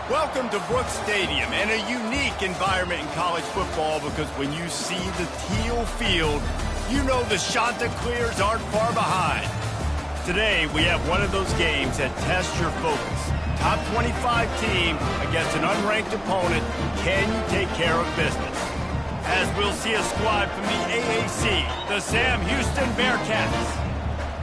Welcome to Brooks Stadium, and a unique environment in college football because when you see the teal field, you know the Chanticleers aren't far behind. Today, we have one of those games that tests your focus. Top 25 team against an unranked opponent. Can you take care of business? As we'll see a squad from the AAC, the Sam Houston Bearcats,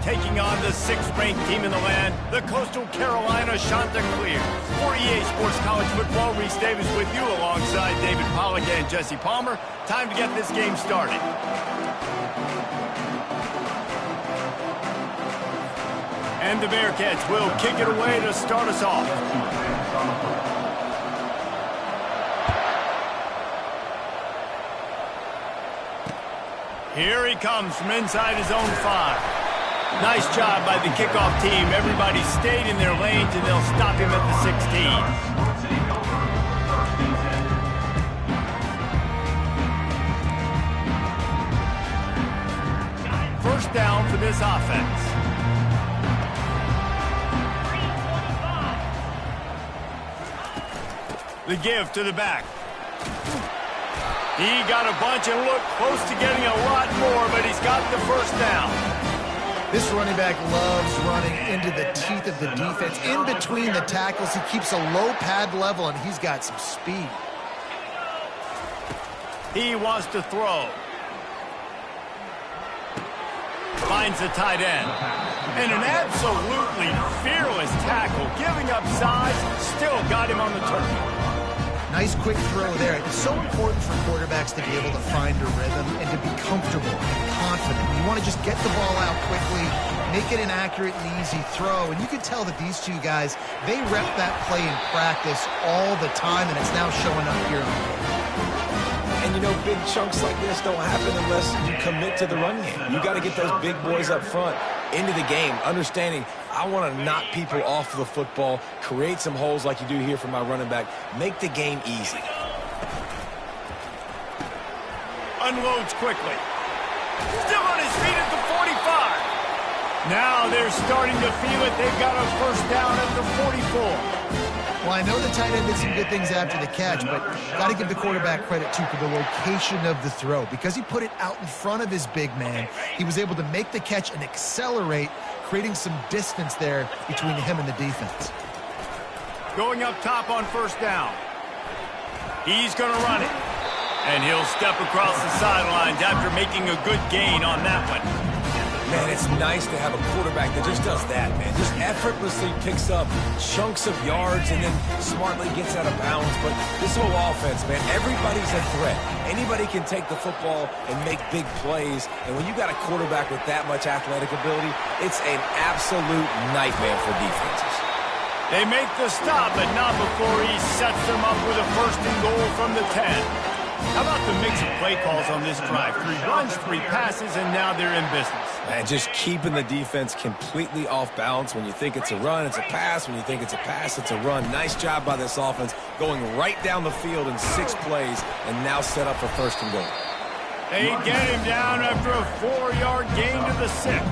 taking on the 6th-ranked team in the land, the Coastal Carolina Chanticleers. For EA Sports College Football, Reese Davis with you alongside David Pollack and Jesse Palmer. Time to get this game started. And the Bearcats will kick it away to start us off. Here he comes from inside his own 5. Nice job by the kickoff team. Everybody stayed in their lanes, and they'll stop him at the 16. First down for this offense. The give to the back. He got a bunch and looked close to getting a lot more, but he's got the first down. This running back loves running into the teeth of the defense. In between the tackles, he keeps a low pad level, and he's got some speed. He wants to throw. Finds the tight end. And an absolutely fearless tackle. Giving up size, still got him on the turf. Nice quick throw there. It's so important for quarterbacks to be able to find a rhythm and to be comfortable and confident. You want to just get the ball out quickly, make it an accurate and easy throw. And you can tell that these two guys, they rep that play in practice all the time, and it's now showing up here on the field. And you know, big chunks like this don't happen unless you commit to the run game. You got to get those big boys up front into the game, understanding I want to knock people off the football, create some holes like you do here for my running back, make the game easy. Unloads quickly. Still on his feet at the 45. Now they're starting to feel it. They've got a first down at the 44. Well, I know the tight end did some good things after the catch, but got to give the quarterback credit, too, for the location of the throw. Because he put it out in front of his big man, he was able to make the catch and accelerate, creating some distance there between him and the defense. Going up top on first down. He's going to run it. And he'll step across the sidelines after making a good gain on that one. Man, it's nice to have a quarterback that just does that, man. Just effortlessly picks up chunks of yards and then smartly gets out of bounds. But this whole offense, man, everybody's a threat. Anybody can take the football and make big plays. And when you got a quarterback with that much athletic ability, it's an absolute nightmare for defenses. They make the stop, but not before he sets them up with a first and goal from the 10. How about the mix of play calls on this drive? 3 runs, 3 passes, and now they're in business. And just keeping the defense completely off balance. When you think it's a run, it's a pass. When you think it's a pass, it's a run. Nice job by this offense going right down the field in 6 plays and now set up for first and goal. They get him down after a 4-yard gain to the 6.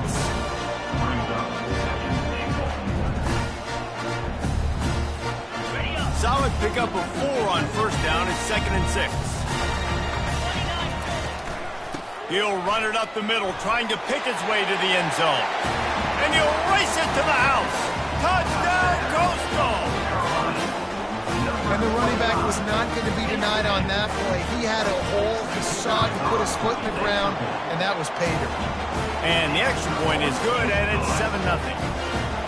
Solid pickup of 4 on first down. It's 2nd and 6. He'll run it up the middle, trying to pick his way to the end zone. And he'll race it to the house. Touchdown, Coastal! And the running back was not going to be denied on that play. He had a hole, he saw it, he put his foot in the ground, and that was pay dirt. And the extra point is good, and it's 7-0.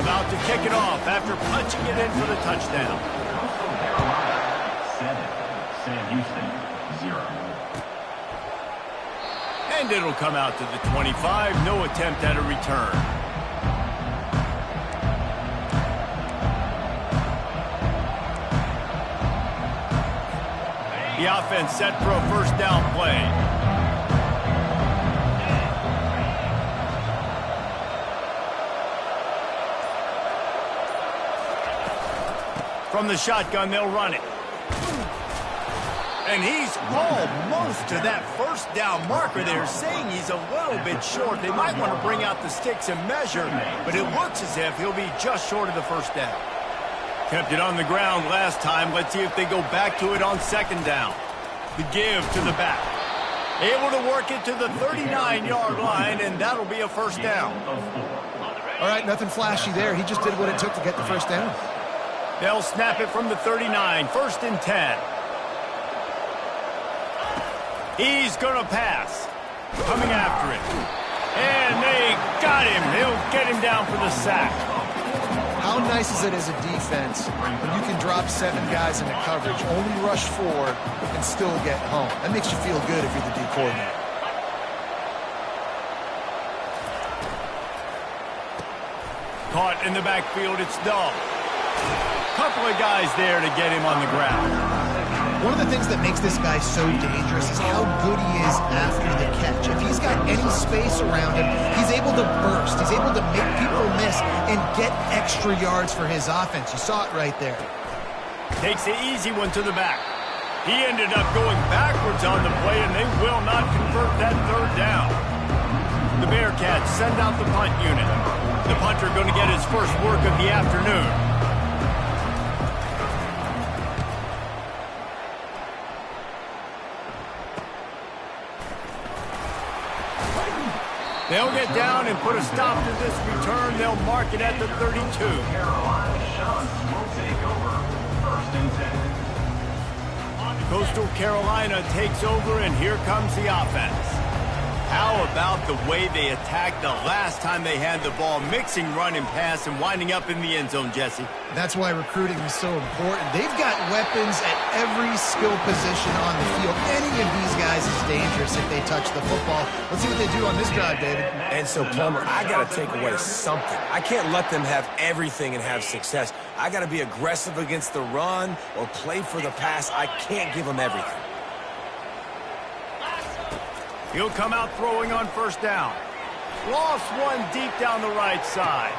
About to kick it off after punching it in for the touchdown. 7, Sam Houston, 0. And it'll come out to the 25. No attempt at a return. The offense set for a first down play. From the shotgun, they'll run it. And he's almost to that first down marker. They're saying he's a little bit short. They might want to bring out the sticks and measure, but it looks as if he'll be just short of the first down. Kept it on the ground last time. Let's see if they go back to it on second down. The give to the back. Able to work it to the 39-yard line, and that'll be a first down. All right, nothing flashy there. He just did what it took to get the first down. They'll snap it from the 39, 1st and 10. He's going to pass. Coming after it. And they got him. He'll get him down for the sack. How nice is it as a defense when you can drop 7 guys into coverage, only rush 4, and still get home? That makes you feel good if you're the D coordinator. Caught in the backfield, it's Dull. Couple of guys there to get him on the ground. One of the things that makes this guy so dangerous is how good he is after the catch. If he's got any space around him, he's able to burst. He's able to make people miss and get extra yards for his offense. You saw it right there. Takes the easy one to the back. He ended up going backwards on the play, and they will not convert that third down. The Bearcats send out the punt unit. The punter going to get his first work of the afternoon. They'll get down and put a stop to this return. They'll mark it at the 32. Carolina Shucks will take over 1st and 10. Coastal Carolina takes over, and here comes the offense. How about the way they attacked the last time they had the ball, mixing run and pass and winding up in the end zone, Jesse? That's why recruiting is so important. They've got weapons at every skill position on the field. Any of these guys is dangerous if they touch the football. Let's see what they do on this drive, David. And so, Plummer, I got to take away something. I can't let them have everything and have success. I got to be aggressive against the run or play for the pass. I can't give them everything. He'll come out throwing on first down. Lost one deep down the right side.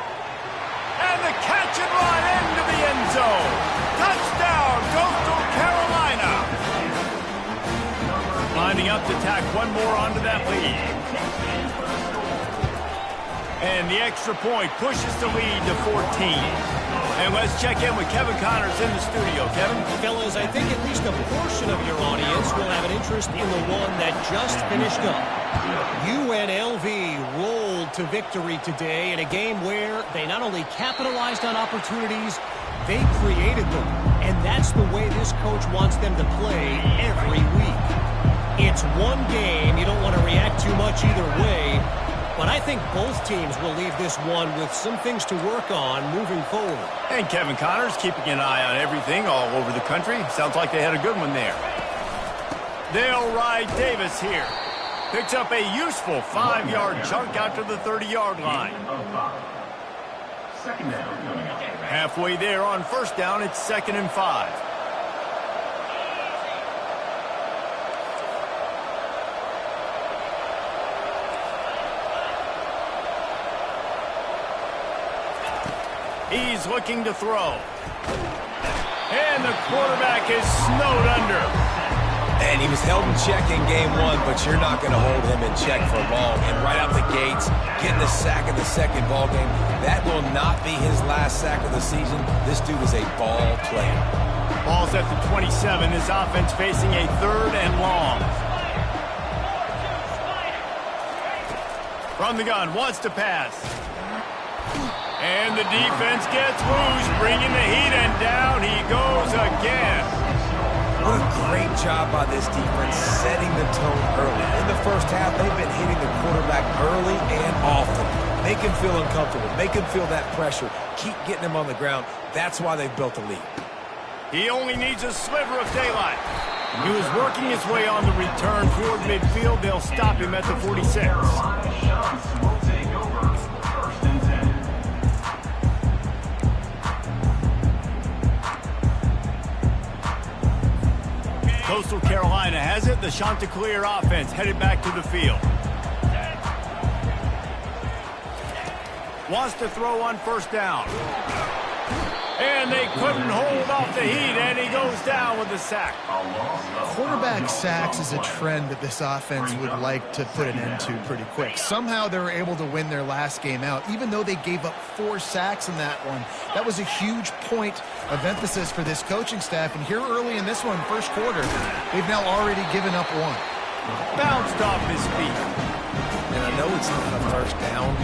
And the catch and run into the end zone. Touchdown, Coastal Carolina. Lining up to tack one more onto that lead. And the extra point pushes the lead to 14. And let's check in with Kevin Connors in the studio. Kevin? Fellas, I think at least a portion of your audience will have an interest in the one that just finished up. UNLV rolled to victory today in a game where they not only capitalized on opportunities, they created them. And that's the way this coach wants them to play every week. It's one game. You don't want to react too much either way. But I think both teams will leave this one with some things to work on moving forward. And Kevin Connors keeping an eye on everything all over the country. Sounds like they had a good one there. They'll ride Davis here. Picks up a useful 5-yard chunk out to the 30-yard line. Second down coming up. Halfway there on first down, it's 2nd and 5. He's looking to throw. And the quarterback is snowed under. And he was held in check in game 1, but you're not going to hold him in check for long. And right out the gates, getting the sack in the second ball game, that will not be his last sack of the season. This dude is a ball player. Ball's at the 27. This offense facing a 3rd and long. From the gun, wants to pass. And the defense gets loose, bringing the heat, and down he goes again. What a great job by this defense setting the tone early. In the first half, they've been hitting the quarterback early and often. Make him feel uncomfortable. Make him feel that pressure. Keep getting him on the ground. That's why they've built a lead. He only needs a sliver of daylight. He was working his way on the return toward midfield. They'll stop him at the 46. Carolina Shucks will take over 1st and 10. Coastal Carolina has it. The Chanticleer offense headed back to the field. Wants to throw on first down. And they couldn't hold off the heat, and he goes down with the sack. Quarterback sacks is a trend that this offense would like to put an end to pretty quick. Somehow they were able to win their last game out, even though they gave up 4 sacks in that one. That was a huge point of emphasis for this coaching staff. And here early in this one, first quarter, they've now already given up 1. Bounced off his feet. And I know it's not a first down,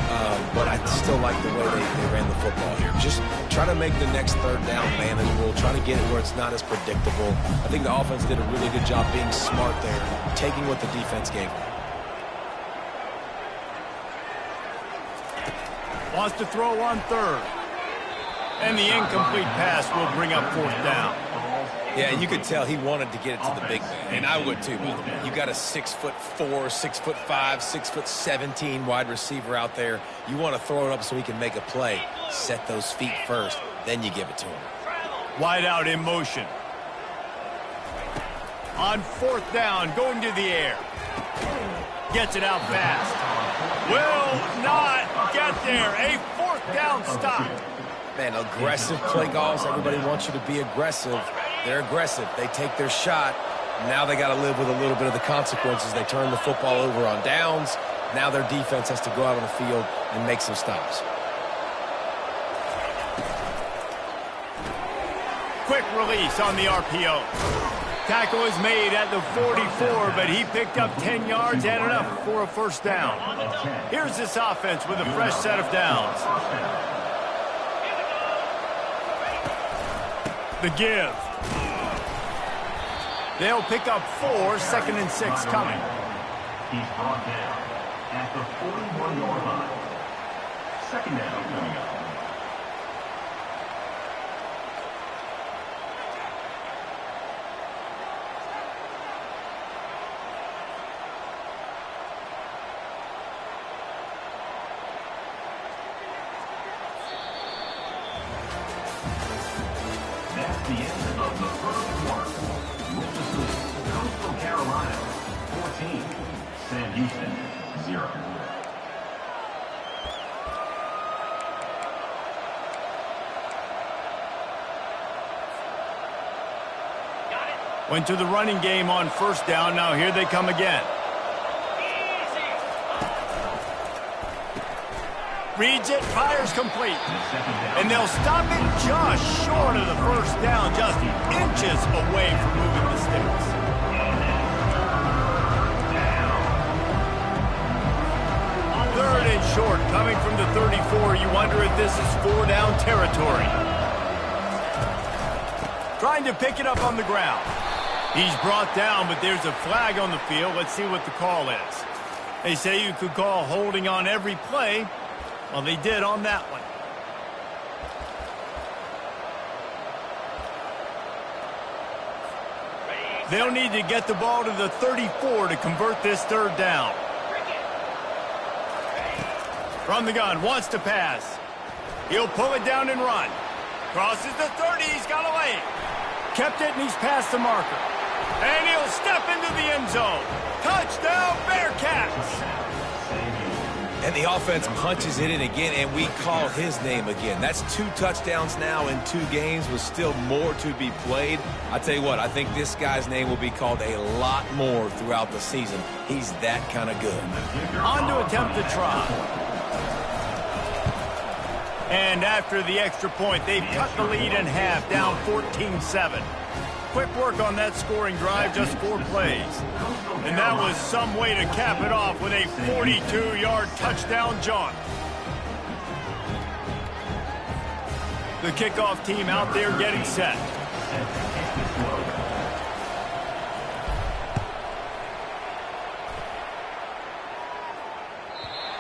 but I still like the way they ran the football here. Just try to make the next third down manageable. Try to get it where it's not as predictable. I think the offense did a really good job being smart there, taking what the defense gave them. Wants to throw on third. And the incomplete pass will bring up 4th down. Yeah, and you could tell he wanted to get it to the big man, and I would too, by the way. You got a 6'4", 6'5", 6'17" wide receiver out there. You want to throw it up so he can make a play. Set those feet first, then you give it to him. Wide out in motion. On 4th down, going to the air. Gets it out fast. Will not get there. A 4th down stop. Man, aggressive play calls. Everybody wants you to be aggressive. They're aggressive. They take their shot. Now they got to live with a little bit of the consequences. They turn the football over on downs. Now their defense has to go out on the field and make some stops. Quick release on the RPO. Tackle is made at the 44, but he picked up 10 yards and enough for a first down. Here's this offense with a fresh set of downs. The give. They'll pick up 4, 2nd and 6 coming. He's brought down at the 41-yard line. 2nd down coming up. That's the end of the first quarter. Coastal Carolina, 14. Sam Houston, 0. Went to the running game on first down. Now here they come again. Reads it, fires complete. And they'll stop it just short of the first down, just inches away from moving the sticks. Third and short, coming from the 34. You wonder if this is 4-down territory. Trying to pick it up on the ground. He's brought down, but there's a flag on the field. Let's see what the call is. They say you could call holding on every play. Well, they did on that one. They'll need to get the ball to the 34 to convert this third down. From the gun, wants to pass. He'll pull it down and run. Crosses the 30, he's got a lane. Kept it, and he's past the marker. And he'll step into the end zone. Touchdown, Bearcats! And the offense punches it in again, and we call his name again. That's 2 touchdowns now in 2 games with still more to be played. I tell you what, I think this guy's name will be called a lot more throughout the season. He's that kind of good. On to attempt the try. And after the extra point, they've cut the lead in half, down 14-7. Quick work on that scoring drive, just 4 plays. And that was some way to cap it off with a 42-yard touchdown jaunt. The kickoff team out there getting set.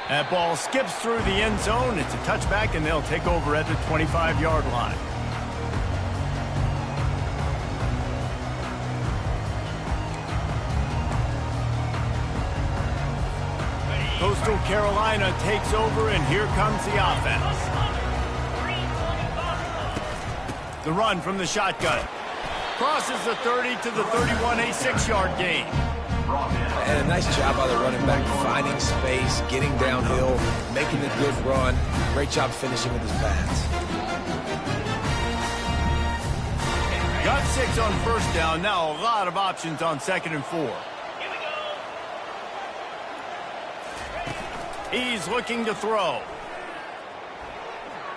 That ball skips through the end zone. It's a touchback, and they'll take over at the 25-yard line. Coastal Carolina takes over, and here comes the offense. The run from the shotgun. Crosses the 30 to the 31, a 6-yard gain. And a nice job by the running back, finding space, getting downhill, making a good run. Great job finishing with his pass. got 6 on first down. Now a lot of options on 2nd and 4. He's looking to throw.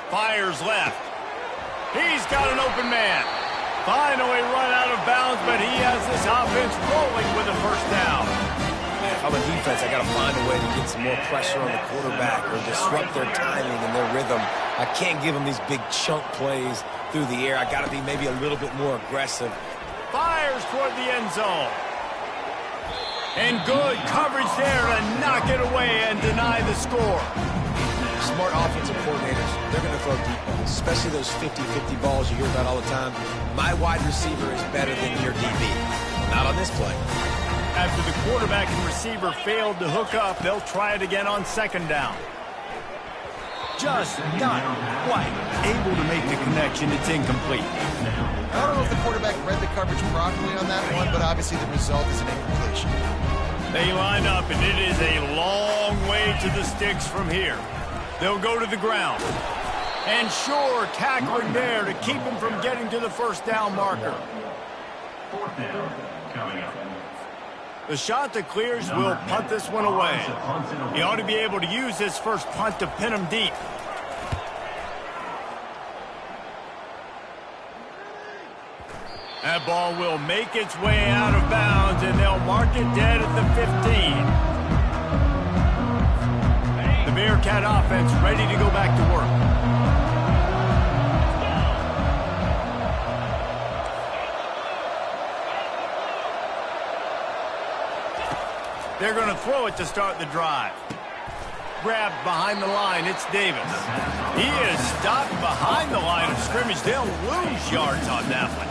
Fires left. He's got an open man. Finally run out of bounds, but he has this offense rolling with a first down. If I'm a defense, I got to find a way to get some more pressure on the quarterback or disrupt their timing and their rhythm. I can't give them these big chunk plays through the air. I got to be maybe a little bit more aggressive. Fires toward the end zone. And good coverage there to knock it away and deny the score. Smart offensive coordinators, they're going to throw deep balls, especially those 50-50 balls you hear about all the time. My wide receiver is better than your DB. Not on this play. After the quarterback and receiver failed to hook up, they'll try it again on 2nd down. Just not quite able to make the connection. It's incomplete. I don't know if the quarterback read the coverage properly on that one, but obviously the result is an incompletion. They line up, and it is a long way to the sticks from here. They'll go to the ground. And sure, tackling there to keep him from getting to the first down marker. 4th down coming up. The shot that clears will punt this one away. He ought to be able to use this first punt to pin him deep. That ball will make its way out of bounds, and they'll mark it dead at the 15. The Bearcat offense ready to go back to work. They're going to throw it to start the drive. Grabbed behind the line, it's Davis. He is stopped behind the line of scrimmage. They'll lose yards on that one.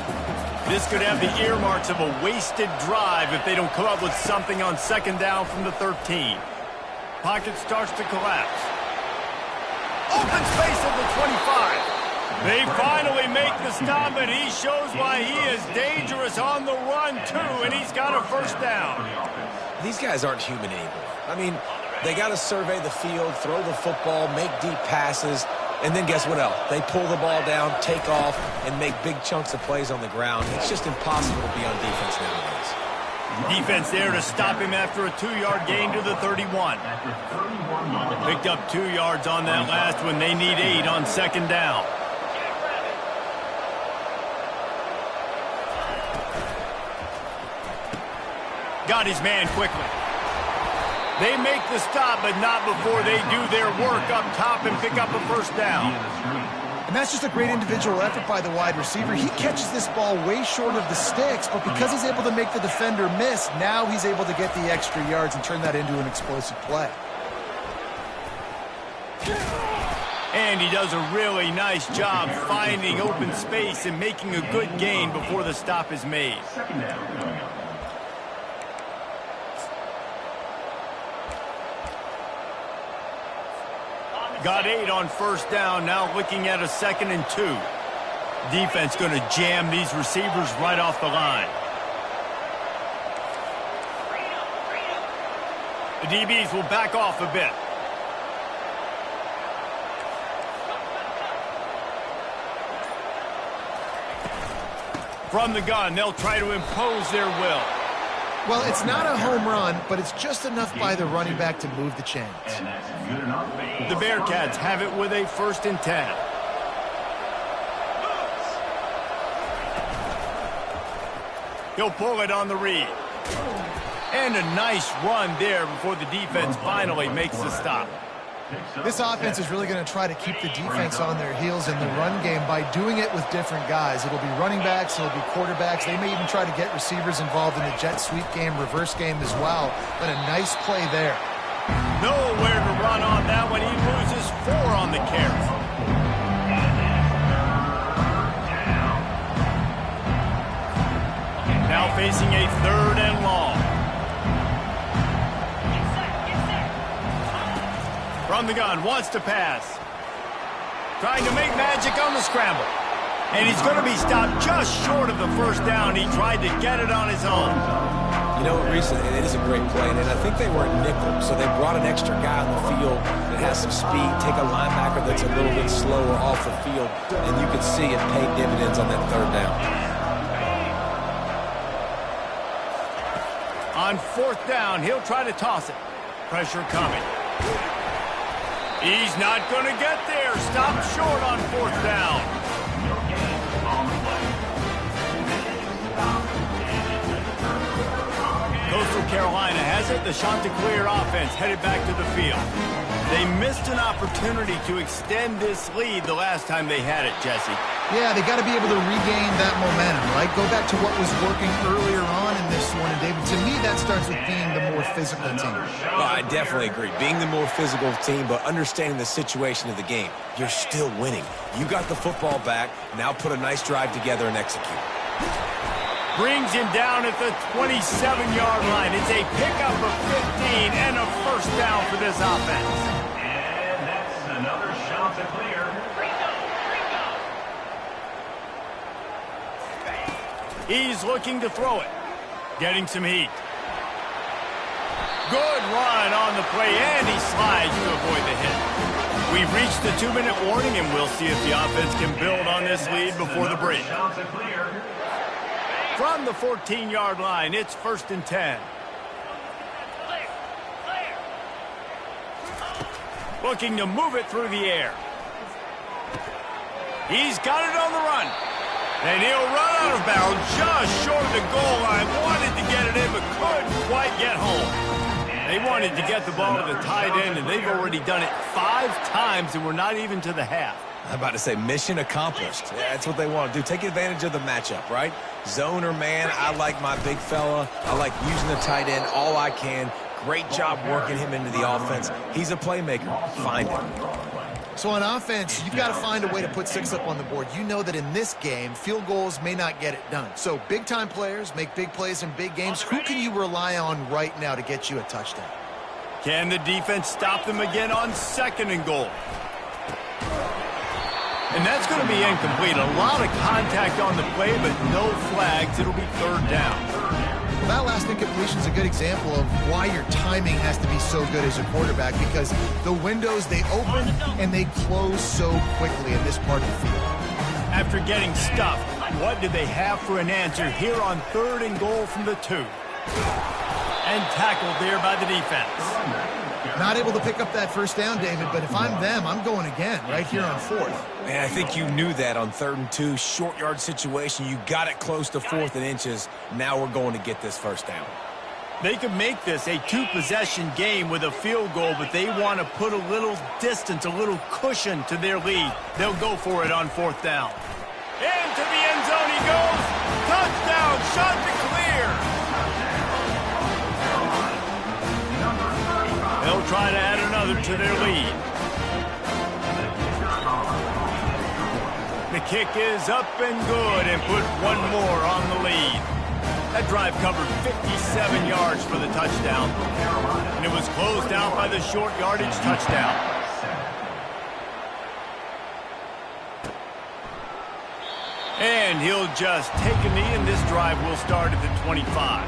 This could have the earmarks of a wasted drive if they don't come up with something on 2nd down from the 13. Pocket starts to collapse. Open space at the 25. They finally make the stop, and he shows why he is dangerous on the run, too, and he's got a first down. These guys aren't human anymore. I mean, they got to survey the field, throw the football, make deep passes, and then guess what else? They pull the ball down, take off, and make big chunks of plays on the ground. It's just impossible to be on defense nowadays. Defense there to stop him after a 2-yard gain to the 31. Picked up 2 yards on that last one. They need 8 on 2nd down. Got his man quickly. They make the stop, but not before they do their work up top and pick up a first down. And that's just a great individual effort by the wide receiver. He catches this ball way short of the sticks, but because he's able to make the defender miss, now he's able to get the extra yards and turn that into an explosive play. And he does a really nice job finding open space and making a good gain before the stop is made. 2nd down coming up. Got 8 on first down, now looking at a 2nd and 2. Defense going to jam these receivers right off the line. The DBs will back off a bit. From the gun, they'll try to impose their will. Well, it's not a home run, but it's just enough by the running back to move the chains. And that's good enough. The Bearcats have it with a 1st and 10. He'll pull it on the read. And a nice run there before the defense finally makes the stop. This offense is really going to try to keep the defense on their heels in the run game by doing it with different guys. It'll be running backs, it'll be quarterbacks. They may even try to get receivers involved in the jet sweep game, reverse game as well. But a nice play there. Nowhere to run on that one. He loses 4 on the carry. Now facing a 3rd and long. From the gun, wants to pass. Trying to make magic on the scramble. And he's going to be stopped just short of the first down. He tried to get it on his own. You know, recently, it is a great play, and I think they were in nickel, so they brought an extra guy on the field that has some speed, take a linebacker that's a little bit slower off the field, and you can see it paid dividends on that 3rd down. On 4th down, he'll try to toss it. Pressure coming. He's not going to get there. Stop short on 4th down. No gain on the play. Coastal Carolina has it. The Chanticleer offense headed back to the field. They missed an opportunity to extend this lead the last time they had it, Jesse. Yeah, they got to be able to regain that momentum, right? Go back to what was working earlier on in this one. And, David, to me, that starts with being the more physical team. Oh, I definitely agree. Being the more physical team, but understanding the situation of the game. You're still winning. You got the football back. Now put a nice drive together and execute. Brings him down at the 27-yard line. It's a pickup of 15 and a first down for this offense. And that's another Chanticleer. He's looking to throw it. Getting some heat. Good run on the play, and he slides to avoid the hit. We've reached the 2-minute warning, and we'll see if the offense can build on this lead before the break. Chanticleer. From the 14-yard line, it's 1st and 10. Looking to move it through the air. He's got it on the run. And he'll run out of bounds just short of the goal line. Wanted to get it in, but couldn't quite get home. They wanted to get the ball to the tight end, and they've already done it 5 times, and we're not even to the half. I'm about to say mission accomplished. Yeah, that's what they want to do. Take advantage of the matchup, right? Zone or man, I like my big fella. I like using the tight end all I can. Great job working him into the offense. He's a playmaker. Find him. So on offense, you've got to find a way to put 6 up on the board. You know that in this game, field goals may not get it done. So big-time players make big plays in big games. Who can you rely on right now to get you a touchdown? Can the defense stop them again on 2nd and goal? And that's going to be incomplete. A lot of contact on the play, but no flags. It'll be 3rd down. That last incompletion is a good example of why your timing has to be so good as a quarterback, because the windows, they open and they close so quickly in this part of the field. After getting stuffed, what do they have for an answer here on 3rd and goal from the 2? And tackled there by the defense. Not able to pick up that first down, David, but if I'm them, I'm going again right here on 4th. Man, I think you knew that on 3rd and 2, short yard situation. You got it close to 4th and inches. Now we're going to get this first down. They could make this a 2-possession game with a field goal, but they want to put a little distance, a little cushion to their lead. They'll go for it on 4th down. Into the end zone he goes. Touchdown, Chanticleer. They'll try to add another to their lead. The kick is up and good and put one more on the lead. That drive covered 57 yards for the touchdown. And it was closed out by the short yardage touchdown. And he'll just take a knee, and this drive will start at the 25.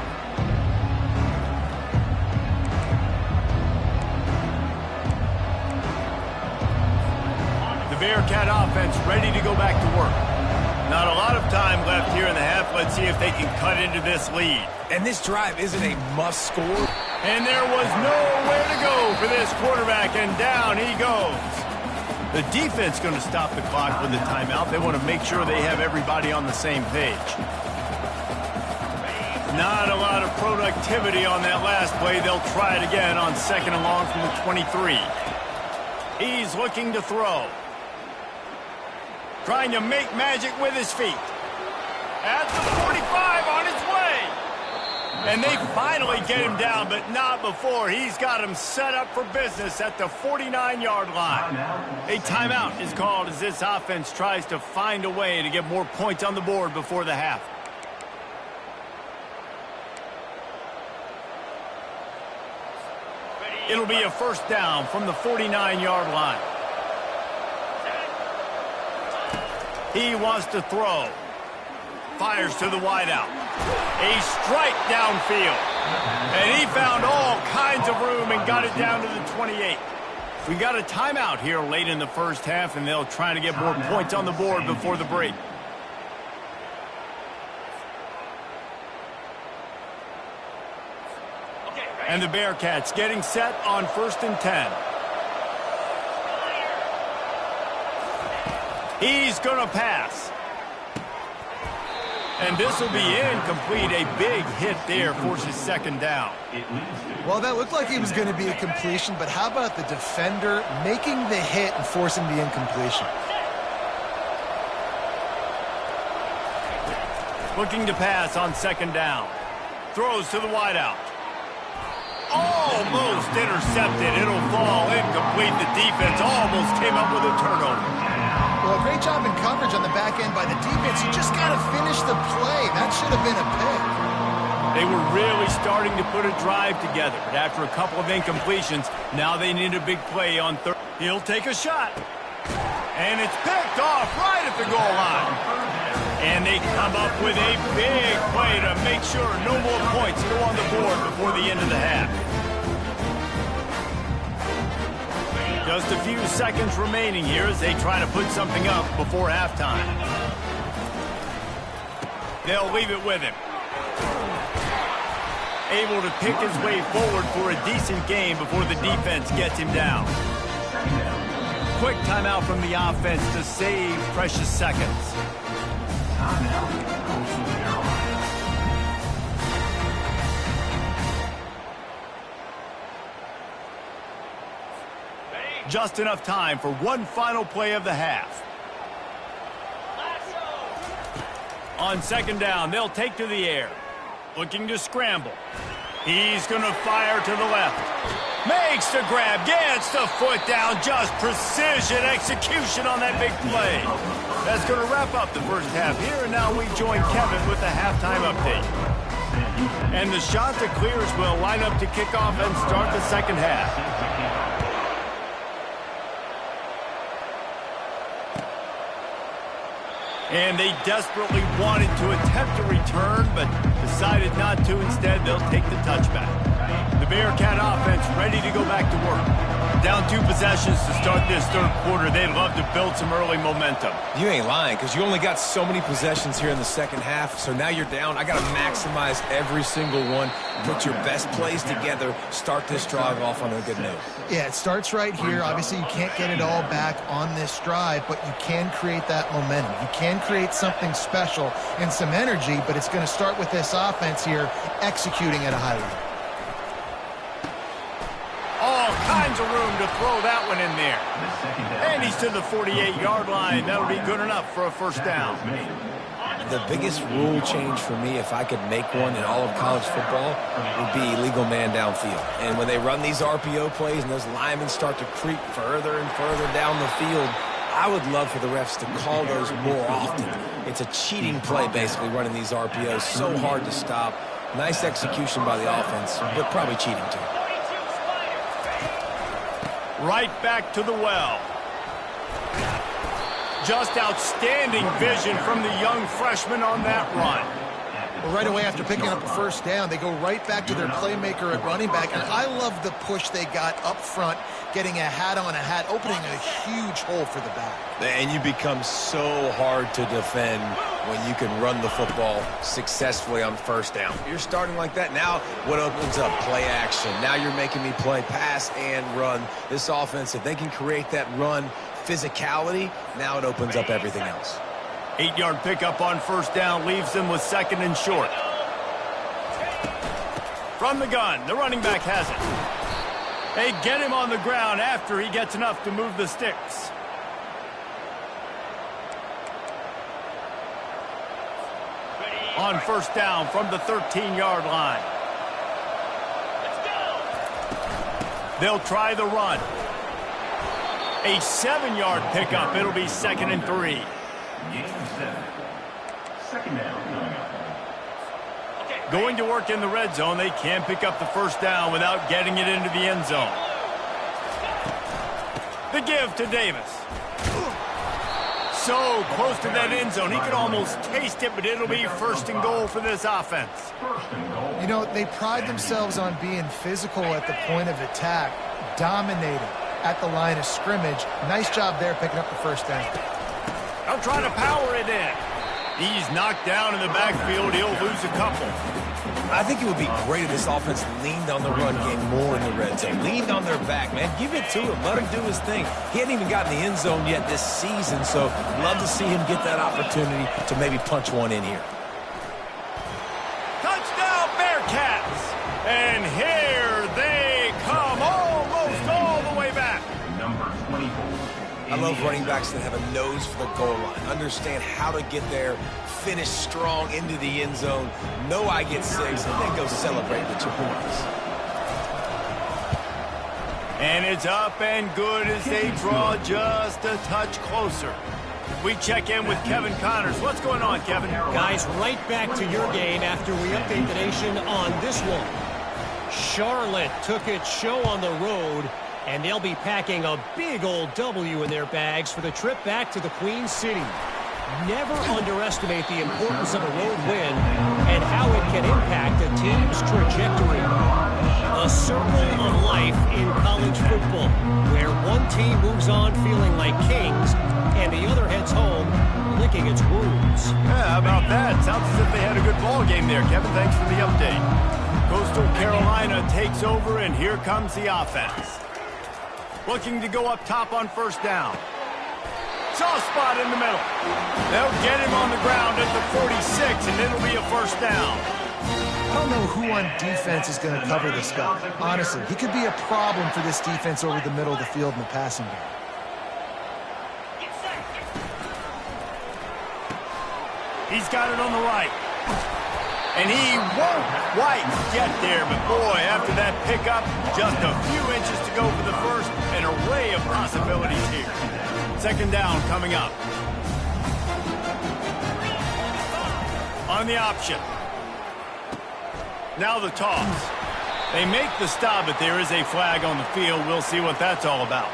The Bearcat offense ready to go back to work. Not a lot of time left here in the half. Let's see if they can cut into this lead. And this drive isn't a must score. And there was nowhere to go for this quarterback, and down he goes. The defense going to stop the clock with a timeout. They want to make sure they have everybody on the same page. Not a lot of productivity on that last play. They'll try it again on 2nd and long from the 23. He's looking to throw. Trying to make magic with his feet. At the 45 on his way. And they finally get him down, but not before. He's got him set up for business at the 49-yard line. A timeout is called as this offense tries to find a way to get more points on the board before the half. It'll be a first down from the 49-yard line. He wants to throw. Fires to the wideout. A strike downfield. And he found all kinds of room and got it down to the 28. We got a timeout here late in the first half, and they'll try to get more points on the board before the break. And the Bearcats getting set on 1st and 10. He's going to pass. And this will be incomplete. A big hit there forces 2nd down. Well, that looked like it was going to be a completion, but how about the defender making the hit and forcing the incompletion? Looking to pass on 2nd down. Throws to the wideout. Almost intercepted. It'll fall incomplete. The defense almost came up with a turnover. Well, a great job in coverage on the back end by the defense. You just got to finish the play. That should have been a pick. They were really starting to put a drive together, but after a couple of incompletions, now they need a big play on 3rd. He'll take a shot. And it's picked off right at the goal line. And they come up with a big play to make sure no more points go on the board before the end of the half. Just a few seconds remaining here as they try to put something up before halftime. They'll leave it with him. Able to pick his way forward for a decent game before the defense gets him down. Quick timeout from the offense to save precious seconds. Just enough time for one final play of the half. On 2nd down, they'll take to the air. Looking to scramble. He's going to fire to the left. Makes the grab, gets the foot down. Just precision execution on that big play. That's going to wrap up the first half here, and now we join Kevin with the halftime update. And the Chanticleers will line up to kick off and start the second half. And they desperately wanted to attempt a return, but decided not to. Instead, they'll take the touchback. The Bearcat offense ready to go back to work. Down 2 possessions to start this 3rd quarter. They'd love to build some early momentum. You ain't lying, because you only got so many possessions here in the second half, so now you're down. I got to maximize every single one, put your best plays together, start this drive off on a good note. Yeah, it starts right here. Obviously, you can't get it all back on this drive, but you can create that momentum. You can create something special and some energy, but it's going to start with this offense here executing at a high level. All kinds of room to throw that one in there. And he's to the 48-yard line. That'll be good enough for a 1st down. The biggest rule change for me, if I could make one in all of college football, would be illegal man downfield. And when they run these RPO plays and those linemen start to creep further and further down the field, I would love for the refs to call those more often. It's a cheating play, basically, running these RPOs. So hard to stop. Nice execution by the offense, but probably cheating too. Right back to the well. Just outstanding vision from the young freshman on that run. Well, right away after picking up a 1st down, they go right back to their playmaker at running back. And I love the push they got up front, getting a hat on a hat, opening a huge hole for the back. And you become so hard to defend when you can run the football successfully on 1st down. You're starting like that. Now what opens up? Play action. Now you're making me play pass and run. This offense, if they can create that run physicality, now it opens up everything else. 8-yard pickup on 1st down leaves them with 2nd and short. From the gun, the running back has it. They get him on the ground after he gets enough to move the sticks. On 1st down from the 13-yard line. They'll try the run. A 7-yard pickup. It'll be 2nd and 3. 2nd down. Going to work in the red zone. They can't pick up the 1st down without getting it into the end zone. The give to Davis. So close to that end zone. He could almost taste it, but it'll be 1st and goal for this offense. You know, they pride themselves on being physical at the point of attack, dominating at the line of scrimmage. Nice job there picking up the 1st down. They'll try to power it in. He's knocked down in the backfield. He'll lose a couple. I think it would be great if this offense leaned on the run game more in the red zone. Leaned on their back, man. Give it to him. Let him do his thing. He hadn't even gotten the end zone yet this season, so love to see him get that opportunity to maybe punch one in here. Touchdown, Bearcats! And here they come, almost all the way back. Number 24. I love running backs that have a nose for the goal line, understand how to get there, finish strong into the end zone, know I get 6, and then go celebrate with your boys. And it's up and good as they draw just a touch closer. We check in with Kevin Connors. What's going on, Kevin? Guys, right back to your game after we update the nation on this one. Charlotte took its show on the road, and they'll be packing a big old W in their bags for the trip back to the Queen City. Never underestimate the importance of a road win and how it can impact a team's trajectory. A circle of life in college football, where one team moves on feeling like kings and the other heads home licking its wounds. Yeah, how about that? Sounds as if they had a good ball game there, Kevin. Thanks for the update. Coastal Carolina takes over, and here comes the offense. Looking to go up top on first down. Soft spot in the middle. They'll get him on the ground at the 46, and it'll be a first down. I don't know who on defense is going to cover this guy. Honestly, he could be a problem for this defense over the middle of the field in the passing game. He's got it on the right. And he won't quite get there, but boy, after that pickup, just a few inches to go for the first. An array of possibilities here. Second down coming up. On the option. Now the toss. They make the stop, but there is a flag on the field. We'll see what that's all about.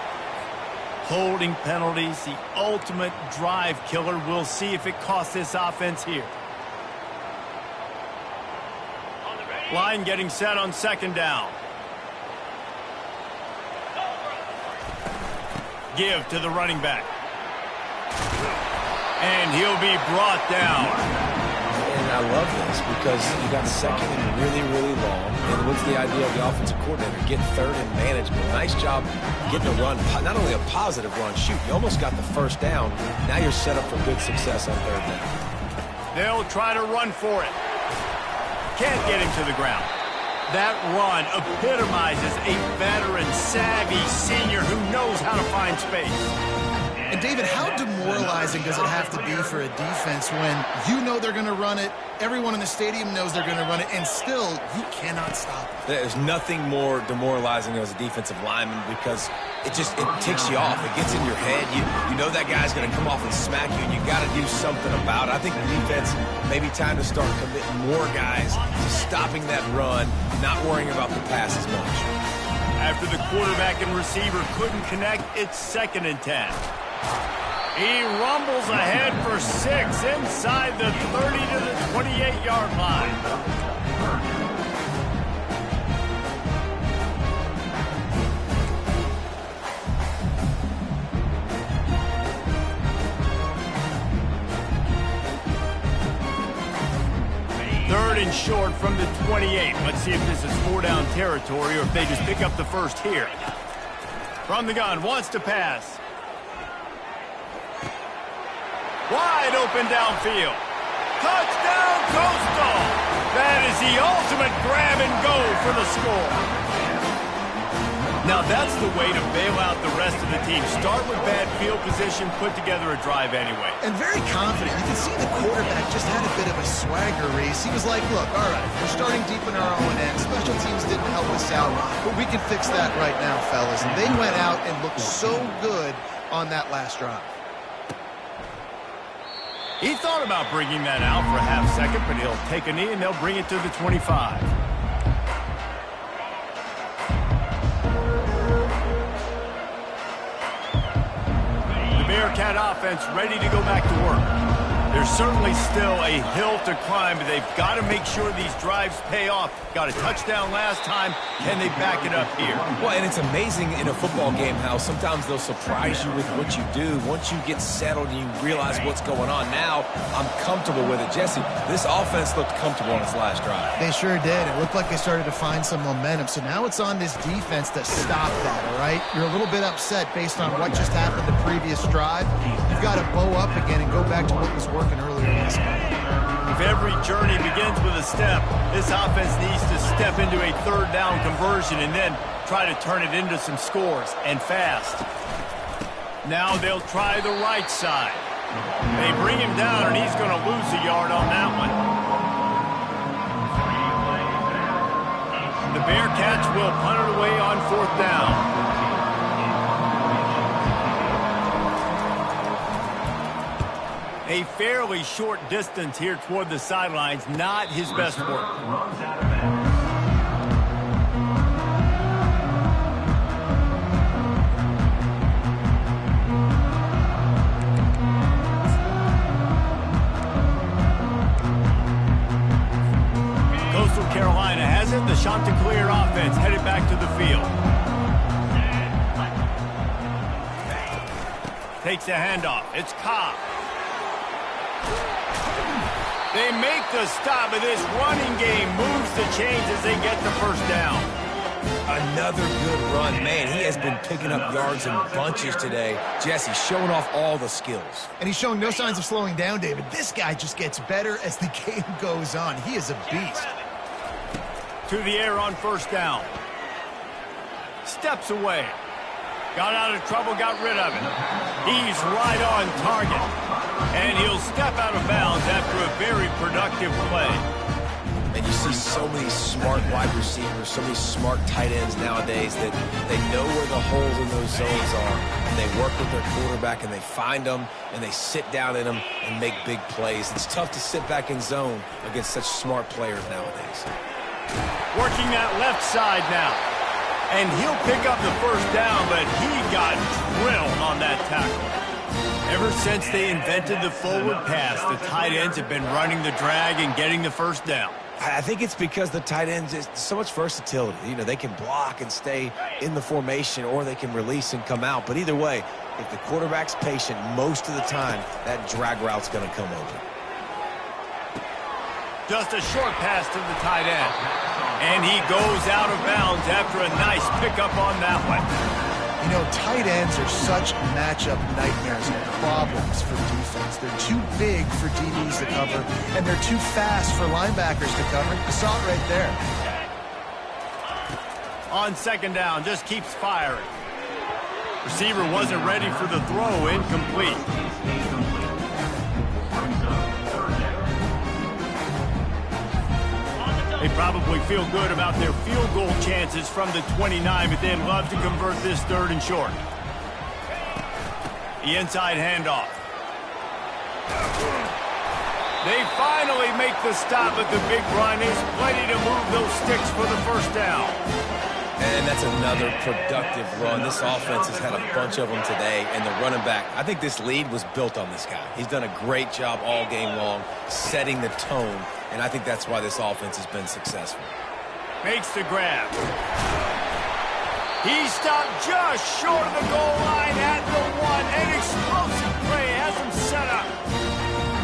Holding penalties, the ultimate drive killer. We'll see if it costs this offense here. Line getting set on second down. Give to the running back. And he'll be brought down. And I love this because you got second and really, really long. And what's the idea of the offensive coordinator? Get third and management. Nice job getting a run. Not only a positive run, shoot, you almost got the first down. Now you're set up for good success on third down. They'll try to run for it. Can't get him to the ground. That run epitomizes a veteran, savvy senior who knows how to find space. And David, how demoralizing does it have to be for a defense when you know they're going to run it, everyone in the stadium knows they're going to run it, and still you cannot stop it? There's nothing more demoralizing as a defensive lineman because it ticks you off. It gets in your head. You know that guy's going to come off and smack you, and you got to do something about it. I think the defense maybe time to start committing more guys to stopping that run, not worrying about the pass as much. After the quarterback and receiver couldn't connect, it's 2nd and 10. He rumbles ahead for 6 inside the 30 to the 28-yard line. Third and short from the 28. Let's see if this is 4-down territory or if they just pick up the first here. From the gun, wants to pass. Wide open downfield. Touchdown, Coastal! That is the ultimate grab and go for the score. Now that's the way to bail out the rest of the team. Start with bad field position, put together a drive anyway. And very confident. You can see the quarterback just had a bit of a swagger race. He was like, look, all right, we're starting deep in our own end. Special teams didn't help us out, but we can fix that right now, fellas. And they went out and looked so good on that last drive. He thought about bringing that out for a half second, but he'll take a knee and they'll bring it to the 25. The Bearcat offense ready to go back to work. There's certainly still a hill to climb, but they've got to make sure these drives pay off. Got a touchdown last time. Can they back it up here? Well, and it's amazing in a football game how sometimes they'll surprise you with what you do. Once you get settled and you realize what's going on, now I'm comfortable with it. Jesse, this offense looked comfortable on its last drive. They sure did. It looked like they started to find some momentum. So now it's on this defense to stop that, all right? You're a little bit upset based on what just happened the previous drive. You've got to bow up again and go back to what was working earlier in this game. If every journey begins with a step, this offense needs to step into a third down conversion and then try to turn it into some scores, and fast. Now they'll try the right side. They bring him down, and he's going to lose a yard on that one. The Bearcats will punt it away on 4th down. A fairly short distance here toward the sidelines, not his best work. Coastal Carolina has it. The Chanticleer offense headed back to the field. Takes a handoff. It's Cobb. They make the stop, but this running game moves the chains as they get the first down. Another good run. Man, he has been picking up yards in bunches today. Jesse showing off all the skills. And he's showing no signs of slowing down, David. This guy just gets better as the game goes on. He is a beast. To the air on 1st down. Steps away. Got out of trouble, got rid of it. He's right on target. And he'll step out of bounds after a very productive play. And you see so many smart wide receivers, so many smart tight ends nowadays that they know where the holes in those zones are. And they work with their quarterback, and they find them, and they sit down in them and make big plays. It's tough to sit back in zone against such smart players nowadays. Working that left side now. And he'll pick up the first down, but he got drilled on that tackle. Ever since they invented the forward pass, the tight ends have been running the drag and getting the first down. I think it's because the tight ends is so much versatility. You know, they can block and stay in the formation, or they can release and come out. But either way, if the quarterback's patient, most of the time, that drag route's going to come open. Just a short pass to the tight end. And he goes out of bounds after a nice pickup on that one. You know, tight ends are such matchup nightmares and problems for defense. They're too big for DBs to cover, and they're too fast for linebackers to cover. You saw it right there. On 2nd down, just keeps firing. Receiver wasn't ready for the throw, incomplete. They probably feel good about their field goal chances from the 29, but they'd love to convert this 3rd and short. The inside handoff. They finally make the stop, but the big run is plenty to move those sticks for the first down. And that's another productive run. This offense has had a bunch of them today, and the running back, I think this lead was built on this guy. He's done a great job all game long setting the tone, and I think that's why this offense has been successful. Makes the grab. He stopped just short of the goal line at the 1. An explosive play has him set up.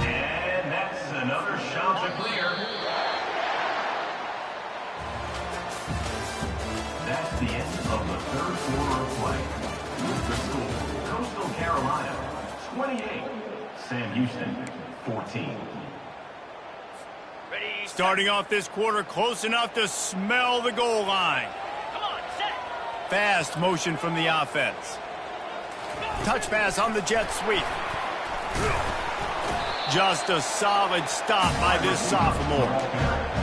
And that's another shot to clear. That's the end of the 3rd quarter of play. With the score, Coastal Carolina 28, Sam Houston 14. Starting off this quarter close enough to smell the goal line. Come on, set. Fast motion from the offense. Touch pass on the jet sweep. Just a solid stop by this sophomore.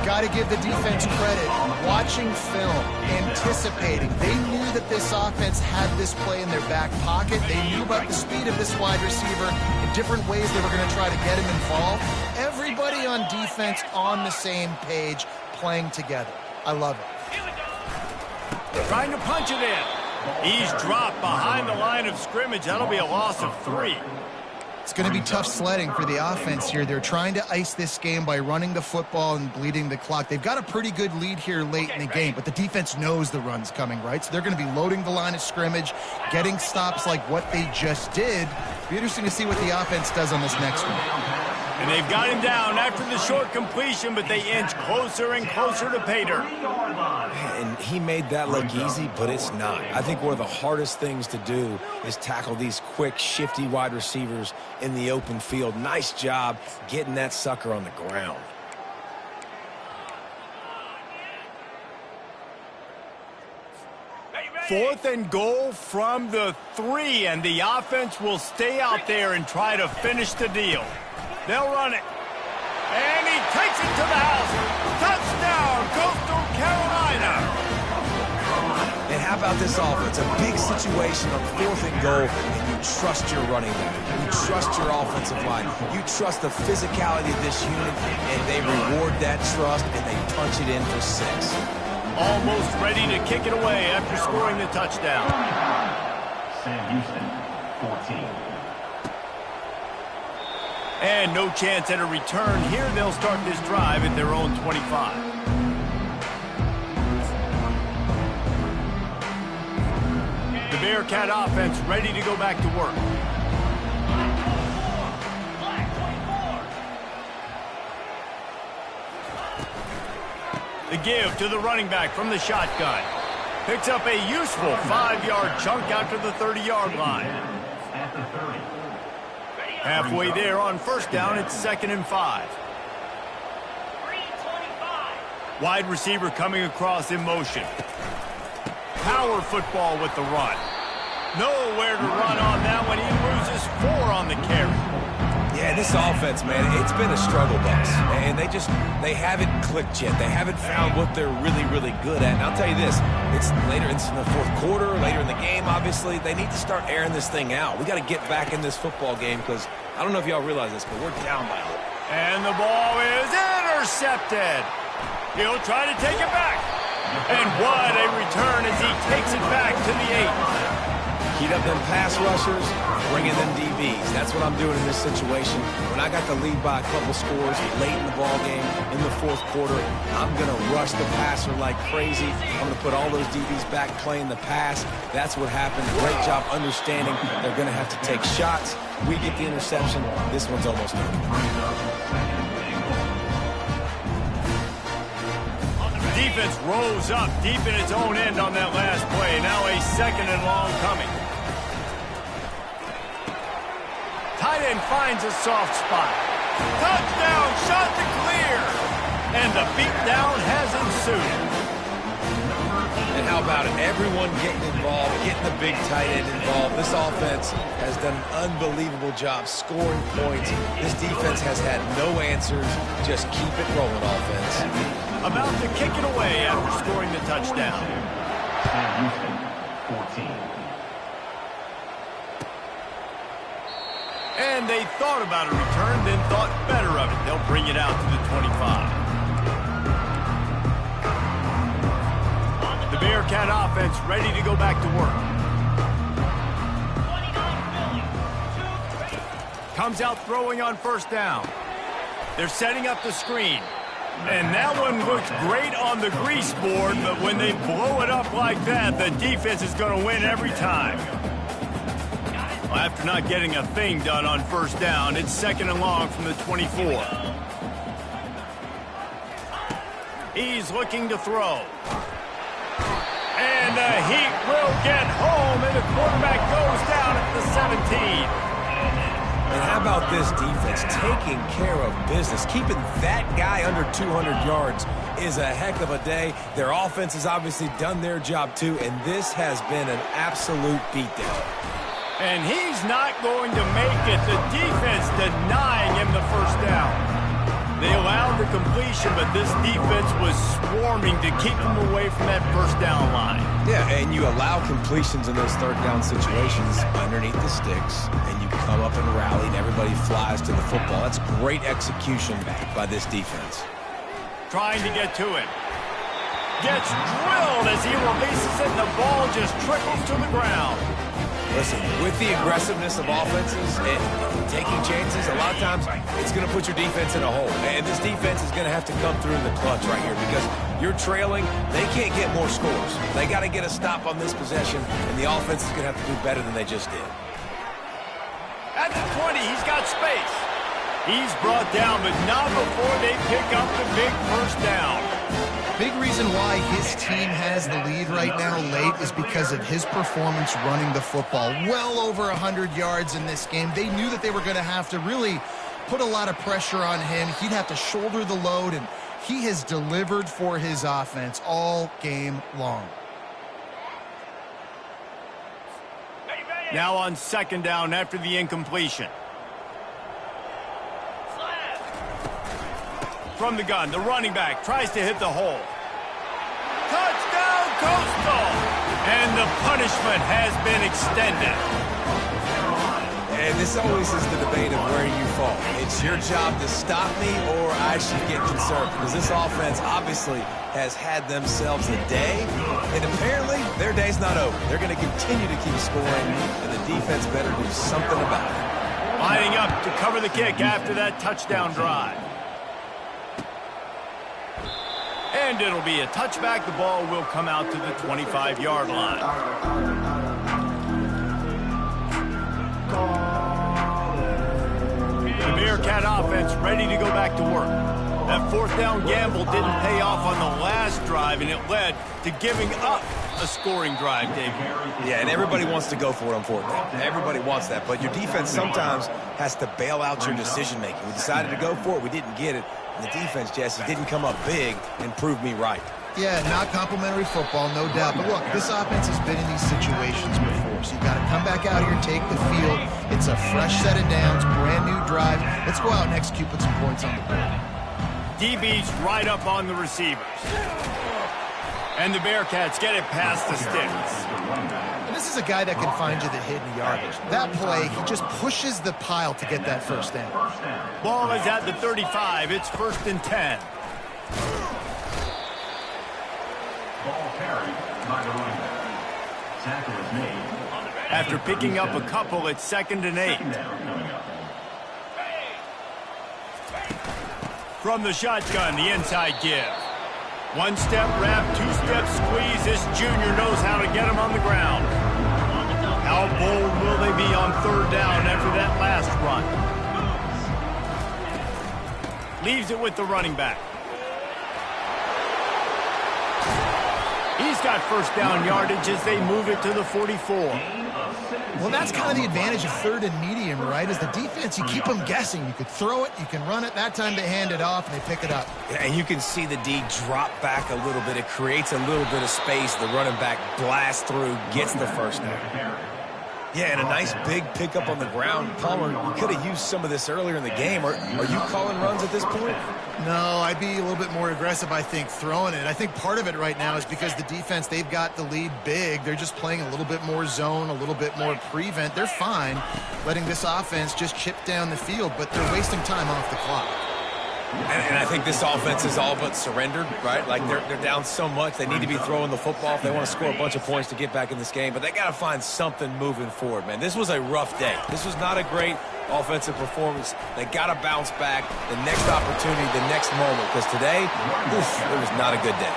Got to give the defense credit. Watching film, anticipating. They knew that this offense had this play in their back pocket. They knew about the speed of this wide receiver in different ways they were going to try to get him involved. Everybody on defense on the same page, playing together. I love it. Trying to punch it in. He's dropped behind the line of scrimmage. That'll be a loss of 3. It's going to be tough sledding for the offense here. They're trying to ice this game by running the football and bleeding the clock. They've got a pretty good lead here late in the game, but the defense knows the run's coming, right? So they're going to be loading the line of scrimmage, getting stops like what they just did. It'll be interesting to see what the offense does on this next one. And they've got him down after the short completion, but they inch closer and closer to pay dirt. And he made that look easy, but it's not. I think one of the hardest things to do is tackle these quick, shifty wide receivers in the open field. Nice job getting that sucker on the ground. Fourth and goal from the 3, and the offense will stay out there and try to finish the deal. They'll run it. And he takes it to the house. Touchdown, Coastal Carolina. And how about this offense? A big situation on 4th and goal, and you trust your running back. You trust your offensive line. You trust the physicality of this unit, and they reward that trust, and they punch it in for 6. Almost ready to kick it away after scoring the touchdown. Sam Houston, 14. And no chance at a return here. They'll start this drive at their own 25. The Bearcat offense ready to go back to work. The give to the running back from the shotgun. Picks up a useful 5-yard chunk out to the 30-yard line. At the 30. Halfway there on first down, it's 2nd and 5. Wide receiver coming across in motion. Power football with the run. Nowhere to run on that one. He loses 4 on the carry. Yeah, this offense, man, it's been a struggle bus. And they haven't clicked yet. They haven't found what they're really, really good at. And I'll tell you this, it's in the 4th quarter, later in the game, obviously. They need to start airing this thing out. We got to get back in this football game because I don't know if y'all realize this, but we're down by a lot. And the ball is intercepted. He'll try to take it back. And what a return as he takes it back to the 8. Heat up them pass rushers, bring in them DBs. That's what I'm doing in this situation. When I got the lead by a couple scores late in the ball game, in the 4th quarter, I'm going to rush the passer like crazy. I'm going to put all those DBs back playing the pass. That's what happened. Great job understanding they're going to have to take shots. We get the interception. This one's almost over. Defense rose up deep in its own end on that last play. Now a 2nd and long coming. Tight end finds a soft spot. Touchdown, shot to clear. And the beatdown has ensued. And how about it? Everyone getting involved, getting the big tight end involved. This offense has done an unbelievable job scoring points. This defense has had no answers. Just keep it rolling, offense. About to kick it away after scoring the touchdown. Sam Houston, 14. And they thought about a return, then thought better of it. They'll bring it out to the 25. The Bearcat offense ready to go back to work. Comes out throwing on first down. They're setting up the screen. And that one looks great on the grease board, but when they blow it up like that, the defense is going to win every time. Well, after not getting a thing done on first down, it's 2nd and long from the 24. He's looking to throw. And the Heat will get home, and the quarterback goes down at the 17. And how about this defense taking care of business? Keeping that guy under 200 yards is a heck of a day. Their offense has obviously done their job too, and this has been an absolute beatdown. And he's not going to make it. The defense denying him the first down. They allowed the completion, but this defense was swarming to keep him away from that first down line. Yeah, and you allow completions in those 3rd down situations underneath the sticks, and you come up and rally, and everybody flies to the football. That's great execution by this defense. Trying to get to it. Gets drilled as he releases it, and the ball just trickles to the ground. Listen, with the aggressiveness of offenses and taking chances, a lot of times it's going to put your defense in a hole. And this defense is going to have to come through in the clutch right here because you're trailing. They can't get more scores. They got to get a stop on this possession, and the offense is going to have to do better than they just did. At the 20, he's got space. He's brought down, but not before they pick up the big first down. Big reason why his team has the lead right now late is because of his performance running the football. Well over 100 yards in this game. They knew that they were going to have to really put a lot of pressure on him. He'd have to shoulder the load, and he has delivered for his offense all game long. Now on second down after the incompletion. From the gun, the running back tries to hit the hole. Touchdown, Coastal! And the punishment has been extended. And this always is the debate of where you fall. It's your job to stop me or I should get concerned because this offense obviously has had themselves a day, and apparently their day's not over. They're going to continue to keep scoring, and the defense better do something about it. Lining up to cover the kick after that touchdown drive. And it'll be a touchback. The ball will come out to the 25-yard line. The Bearcat offense ready to go back to work. That fourth down gamble didn't pay off on the last drive, and it led to giving up a scoring drive, David. Yeah, and everybody wants to go for it on fourth down. Everybody wants that, but your defense sometimes has to bail out your decision-making. We decided to go for it. We didn't get it. And the defense, Jesse, didn't come up big and prove me right. Yeah, not complimentary football, no doubt. But look, this offense has been in these situations before, so you got to come back out here and take the field. It's a fresh set of downs, brand new drive. Let's go out and execute, put some points on the board. DB's right up on the receivers. And the Bearcats get it past the sticks. And this is a guy that can find you the hidden yardage. That play, he just pushes the pile to get that first down. Ball is at the 35. It's 1st and 10. Ball carried by the running back. Tackle is made. After picking up a couple, it's 2nd and 8. Second down coming up. From the shotgun, the inside give. One-step wrap, two-step squeeze. This junior knows how to get him on the ground. How bold will they be on third down after that last run? Leaves it with the running back. He's got first down yardage as they move it to the 44. Well, that's kind of the advantage of third and medium, right? As the defense, you keep them guessing. You could throw it, you can run it. That time they hand it off and they pick it up. And you can see the D drop back a little bit. It creates a little bit of space. The running back blasts through, gets the first down. Yeah, and a nice big pickup on the ground. Palmer, you could have used some of this earlier in the game. Are you calling runs at this point? No, I'd be a little bit more aggressive, I think, throwing it. I think part of it right now is because the defense, they've got the lead big. They're just playing a little bit more zone, a little bit more prevent. They're fine letting this offense just chip down the field, but they're wasting time off the clock. And I think this offense is all but surrendered, right? Like they're down so much. They need to be throwing the football if they want to score a bunch of points to get back in this game. But they got to find something moving forward, man. This was a rough day. This was not a great offensive performance. They got to bounce back the next opportunity, the next moment. Because today, it was not a good day.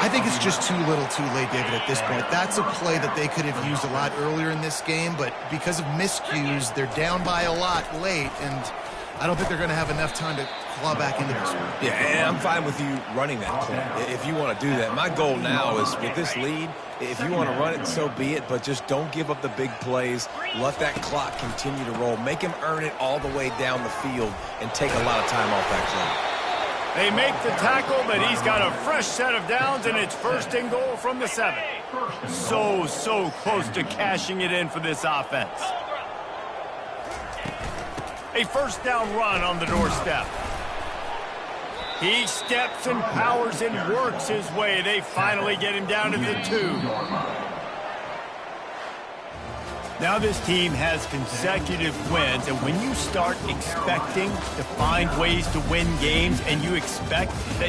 I think it's just too little too late, David, at this point. That's a play that they could have used a lot earlier in this game, but because of miscues, they're down by a lot late, and I don't think they're going to have enough time to claw back into this one. Yeah, and I'm fine with you running that play if you want to do that. My goal now is with this lead, if you want to run it, so be it, but just don't give up the big plays. Let that clock continue to roll. Make him earn it all the way down the field and take a lot of time off that clock. They make the tackle, but he's got a fresh set of downs, and it's 1st and goal from the 7. So close to cashing it in for this offense. A first down run on the doorstep. He steps and powers and works his way. They finally get him down to the 2. Now this team has consecutive wins, and when you start expecting to find ways to win games and you expect that you